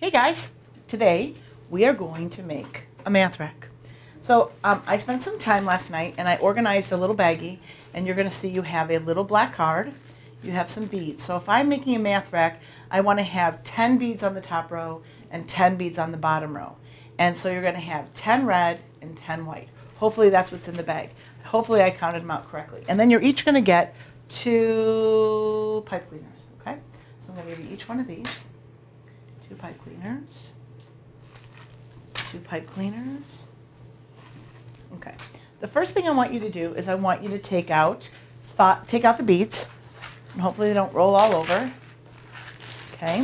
Hey guys, today we are going to make a math rack. So I spent some time last night and I organized a little baggie, and you're going to see you have a little black card, you have some beads. So if I'm making a math rack, I want to have 10 beads on the top row and 10 beads on the bottom row. And so you're going to have 10 red and 10 white. Hopefully that's what's in the bag. Hopefully I counted them out correctly. And then you're each going to get 2 pipe cleaners, okay? So I'm going to give you each one of these. 2 pipe cleaners, 2 pipe cleaners. Okay. The first thing I want you to do is I want you to take out the beads, and hopefully they don't roll all over. Okay.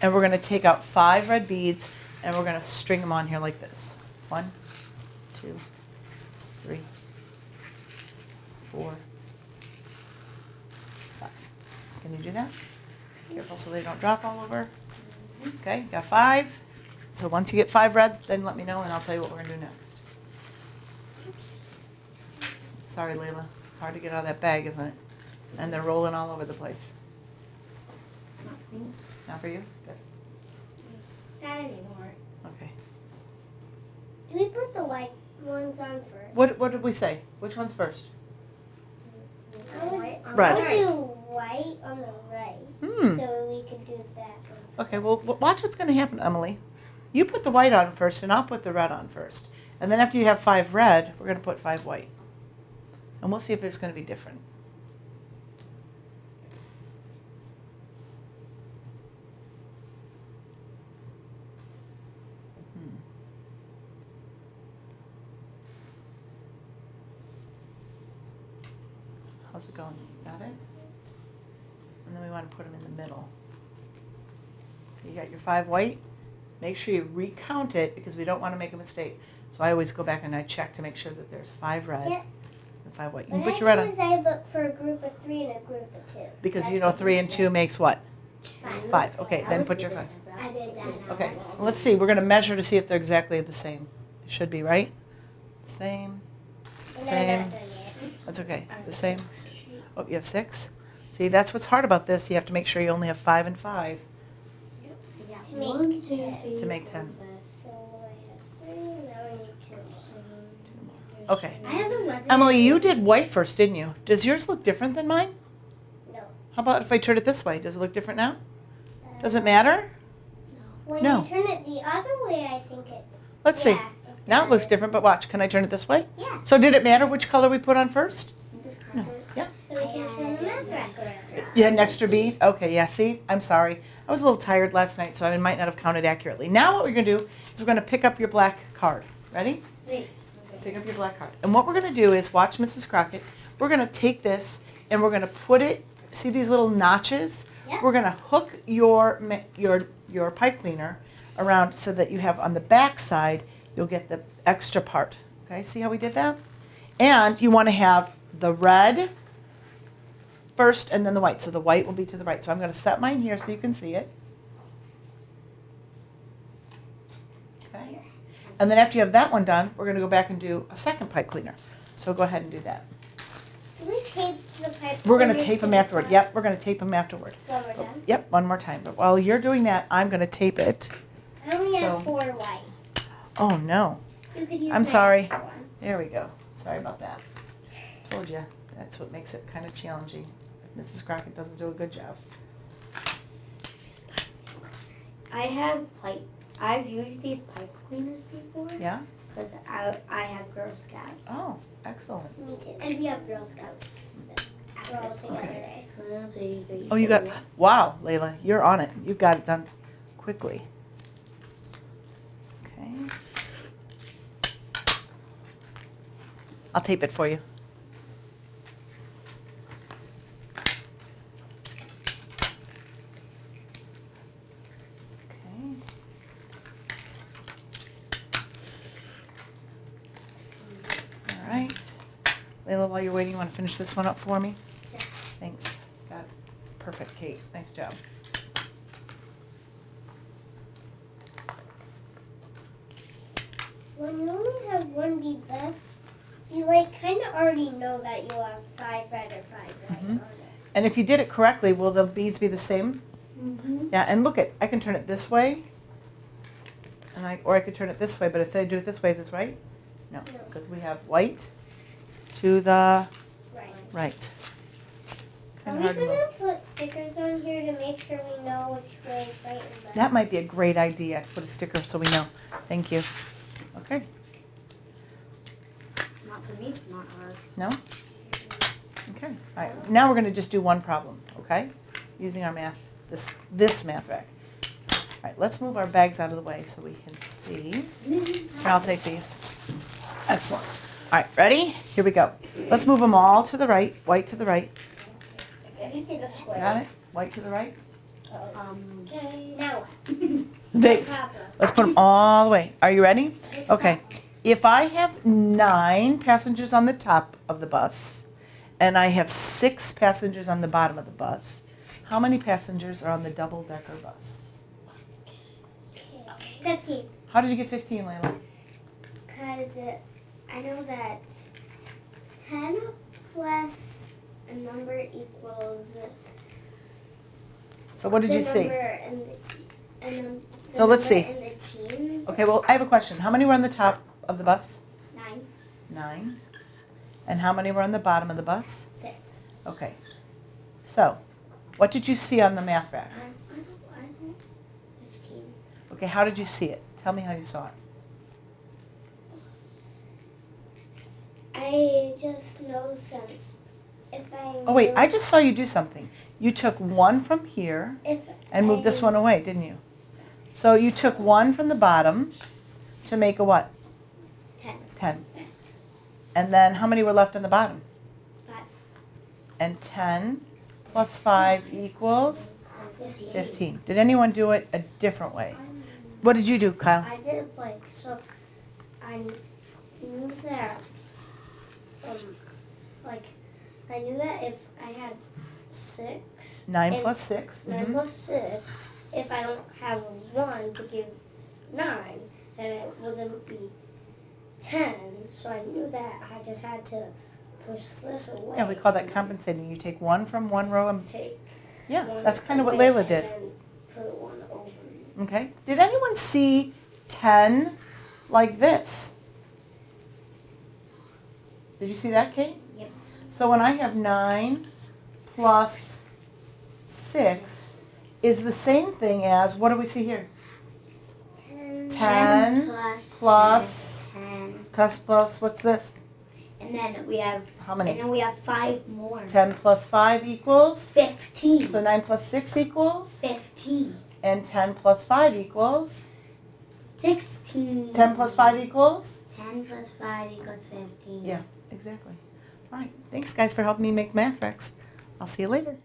And we're going to take out 5 red beads, and we're going to string them on here like this. 1, 2, 3, 4, 5. Can you do that? Careful so they don't drop all over. Okay, got 5. So once you get 5 reds, then let me know and I'll tell you what we're going to do next. Oops. Sorry, Layla. It's hard to get out of that bag, isn't it? And they're rolling all over the place. Not for you? Good. Not anymore. Okay. Do we put the white ones on first? What did we say? Which one's first? Red. Red. I would do white on the right, so we could do that one. Okay, well, watch what's going to happen, Emily. You put the white on first, and I'll put the red on first. And then after you have 5 red, we're going to put 5 white. And we'll see if it's going to be different. How's it going? Got it? And then we want to put them in the middle. You got your 5 white? Make sure you recount it because we don't want to make a mistake. So I always go back and I check to make sure that there's 5 red and 5 white. You can put your red on. What I do is I look for a group of 3 and a group of 2. Because you know 3 and 2 makes what? 5. Okay, then put your 5. I did that. Okay, well, let's see. We're going to measure to see if they're exactly the same. It should be, right? Same. Same. That's okay. The same. Oh, you have 6? See, that's what's hard about this. You have to make sure you only have 5 and 5 to make 10. Okay. I have 11. Emily, you did white first, didn't you? Does yours look different than mine? No. How about if I turn it this way? Does it look different now? Does it matter? When No. you turn it the other way, I think it. Let's see. Yeah, Now it looks does. different, but watch. Can I turn it this way? Yeah. So did it matter which color we put on first? No. Yeah. So we can turn the MathRacks. You had an extra bead? Okay, yeah, see? I'm sorry. I was a little tired last night, so I might not have counted accurately. Now what we're going to do is we're going to pick up your black card. Ready? Wait. Pick up your black card. And what we're going to do is, watch Mrs. Crockett, we're going to take this and we're going to put it, see these little notches? Yep. We're going to hook your pipe cleaner around so that you have on the back side, you'll get the extra part. Okay, see how we did that? And you want to have the red first and then the white. So the white will be to the right. So I'm going to set mine here so you can see it. Okay. And then after you have that one done, we're going to go back and do a second pipe cleaner. So go ahead and do that. Do we tape the pipe? We're going to tape them afterward. Yep, we're going to tape them afterward. One more time. Yep, one more time. But while you're doing that, I'm going to tape it. I only have So- 4 white. Oh, no. You could use I'm my sorry. extra one. There we go. Sorry about that. Told you. That's what makes it kind of challenging if Mrs. Crockett doesn't do a good job. I've used these pipe cleaners before. Yeah? Because I have Girl Scouts. Oh, excellent. Me too. And we have Girl Scouts. We're all together Okay. today. Oh, you got, wow, Layla, you're on it. You got it done quickly. Okay. I'll tape it for you. Okay. All right. Layla, while you're waiting, you want to finish this one up for me? Yeah. Thanks. Got it. Perfect, Kate. Nice job. When you only have 1 bead left, you like kind of already know that you have 5 red or 5 white Mhm. on it. And if you did it correctly, will the beads be the same? Mm-hmm. Yeah, and look it, I can turn it this way, and or I could turn it this way, but if they do it this way, is this right? No, No. because we have white to the Right. right. Are Kinda we hard to gonna move. put stickers on here to make sure we know which way is right and left? That might be a great idea, put a sticker so we know. Thank you. Okay, Not for me, it's not hard. no? Okay, all right, now we're gonna just do one problem, okay? Using our this math rack. All right, let's move our bags out of the way so we can see. Here, I'll take these. Excellent. All right, ready? Here we go. Let's move them all to the right, white to the right. I can see the square. Got it? White to the right. Okay. Now what? Thanks. Let's put them all the way. Are you ready? Okay. If I have 9 passengers on the top of the bus and I have 6 passengers on the bottom of the bus, how many passengers are on the double-decker bus? Okay. 15. How did you get 15, Layla? Because I know that 10 plus a number equals So what did you see? The So let's see. number in the teens. Okay, well, I have a question. How many were on the top of the bus? 9, 9. And how many were on the bottom of the bus? 6. Okay. So, what did you see on the math rack? I don't 15. Okay, how did you see it? Tell me how you saw it. I just know since if I Oh wait, knew- I just saw you do something. You took 1 from here if and moved this I- one away, didn't you? So you took 1 from the bottom to make a what? 10. 10. And then how many were left on the bottom? 5. And 10 plus 5 equals 15. 15. Did anyone do it a different way? What did you do, Kyle? I did so. I knew that. I knew that if I had 6. 9 and plus 6. 9 plus 6. If I don't have 1 to give 9, then it wouldn't be 10. So I knew that I just had to push this away. Yeah, we call that compensating. You take 1 from one row and Take yeah, one that's kind of what away Layla did. And then put 1 over. Okay. Did anyone see 10 like this? Did you see that, Kate? Yep. So when I have 9 plus 6 is the same thing as, what do we see here? 10. 10 plus, 10. plus, what's this? And then we have How many? 5 more. 10 plus 5 equals? 15. So 9 plus 6 equals? 15. And 10 plus 5 equals? 16. 10 plus 5 equals? 10 plus 5 equals 15. Yeah, exactly. All right. Thanks, guys, for helping me make MathRacks. I'll see you later.